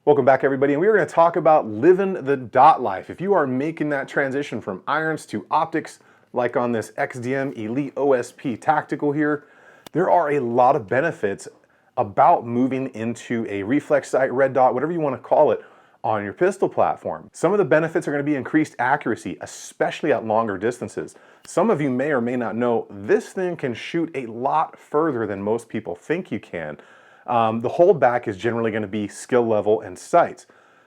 Welcome back, everybody, and we are going to talk about living the dot life. If you are making that transition from irons to optics, like on this XDM Elite OSP Tactical here, there are a lot of benefits about moving into a reflex sight, red dot, whatever you want to call it, on your pistol platform. Some of the benefits are going to be increased accuracy, especially at longer distances. Some of you may or may not know this thing can shoot a lot further than most people think you can. The holdback is generally going to be skill level and sights.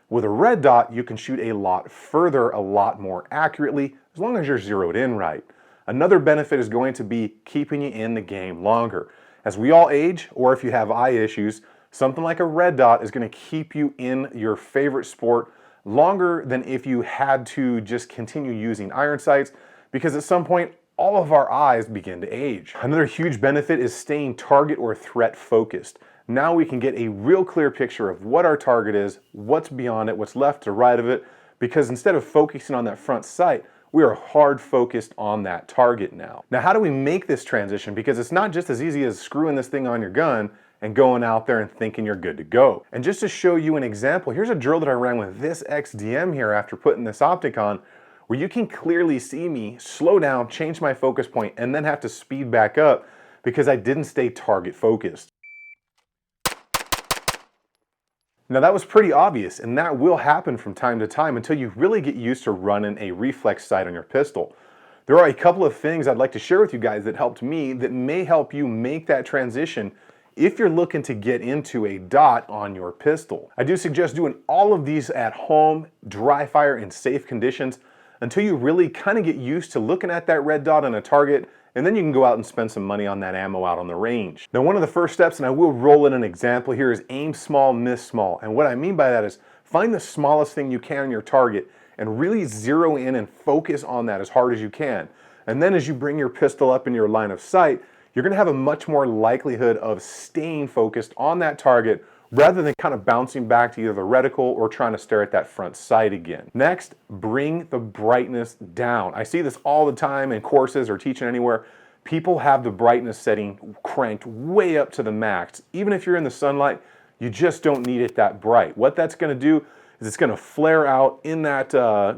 With a red dot, you can shoot a lot further, a lot more accurately, as long as you're zeroed in right. Another benefit is going to be keeping you in the game longer. As we all age, or if you have eye issues, something like a red dot is going to keep you in your favorite sport longer than if you had to just continue using iron sights, because at some point, all of our eyes begin to age. Another huge benefit is staying target or threat focused. Now we can get a real clear picture of what our target is, what's beyond it, what's left to right of it, because instead of focusing on that front sight, we are hard focused on that target now. Now, how do we make this transition? Because it's not just as easy as screwing this thing on your gun and going out there and thinking you're good to go. And just to show you an example, here's a drill that I ran with this XDM here after putting this optic on, where you can clearly see me slow down, change my focus point, and then have to speed back up because I didn't stay target focused. Now that was pretty obvious, and that will happen from time to time until you really get used to running a reflex sight on your pistol. There are a couple of things I'd like to share with you guys that helped me that may help you make that transition if you're looking to get into a dot on your pistol. I do suggest doing all of these at home, dry fire, in safe conditions until you really kind of get used to looking at that red dot on a target, and then you can go out and spend some money on that ammo out on the range. Now, one of the first steps, and I will roll in an example here, is aim small, miss small. And what I mean by that is find the smallest thing you can on your target and really zero in and focus on that as hard as you can. And then as you bring your pistol up in your line of sight, you're gonna have a much more likelihood of staying focused on that target rather than kind of bouncing back to either the reticle or trying to stare at that front sight again. Next, bring the brightness down. I see this all the time in courses or teaching anywhere. People have the brightness setting cranked way up to the max. Even if you're in the sunlight, you just don't need it that bright. What that's gonna do is it's gonna flare out in that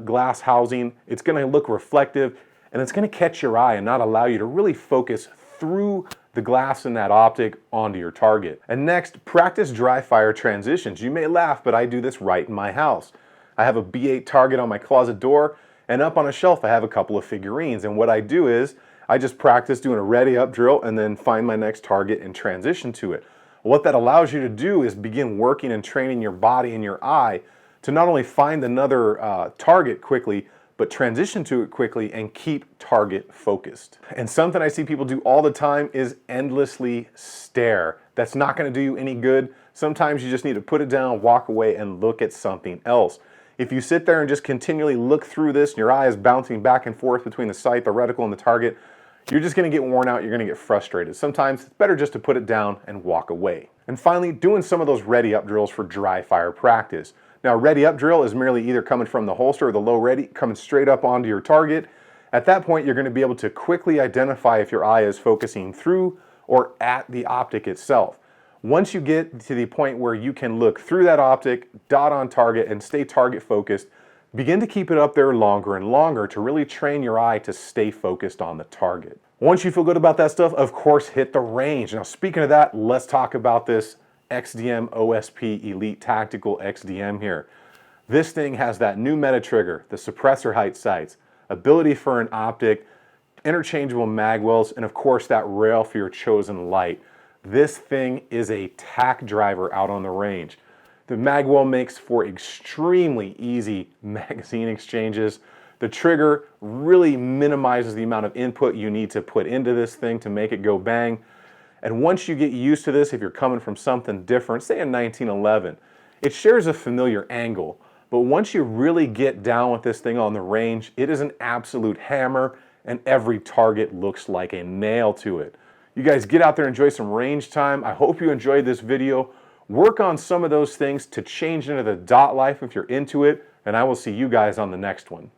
glass housing. It's gonna look reflective, and it's gonna catch your eye and not allow you to really focus through the glass in that optic onto your target. And next, practice dry fire transitions. You may laugh, but I do this right in my house. I have a B8 target on my closet door, and up on a shelf I have a couple of figurines. And what I do is I just practice doing a ready up drill and then find my next target and transition to it. What that allows you to do is begin working and training your body and your eye to not only find another target quickly, but transition to it quickly and keep target focused. And something I see people do all the time is endlessly stare. That's not gonna do you any good. Sometimes you just need to put it down, walk away, and look at something else. If you sit there and just continually look through this and your eye is bouncing back and forth between the sight, the reticle, and the target, you're just gonna get worn out, you're gonna get frustrated. Sometimes it's better just to put it down and walk away. And finally, doing some of those ready up drills for dry fire practice. Now, ready up drill is merely either coming from the holster or the low ready, coming straight up onto your target. At that point, you're going to be able to quickly identify if your eye is focusing through or at the optic itself. Once you get to the point where you can look through that optic, dot on target, and stay target focused, begin to keep it up there longer and longer to really train your eye to stay focused on the target. Once you feel good about that stuff, of course, hit the range. Now, speaking of that, let's talk about this XDM OSP Elite Tactical XDM here. This thing has that new meta trigger, the suppressor height sights, ability for an optic, interchangeable mag wells, and of course that rail for your chosen light. This thing is a tack driver out on the range. The mag well makes for extremely easy magazine exchanges. The trigger really minimizes the amount of input you need to put into this thing to make it go bang. And once you get used to this, if you're coming from something different, say a 1911, it shares a familiar angle. But once you really get down with this thing on the range, it is an absolute hammer, and every target looks like a nail to it. You guys get out there, enjoy some range time. I hope you enjoyed this video. Work on some of those things to change into the dot life if you're into it, and I will see you guys on the next one.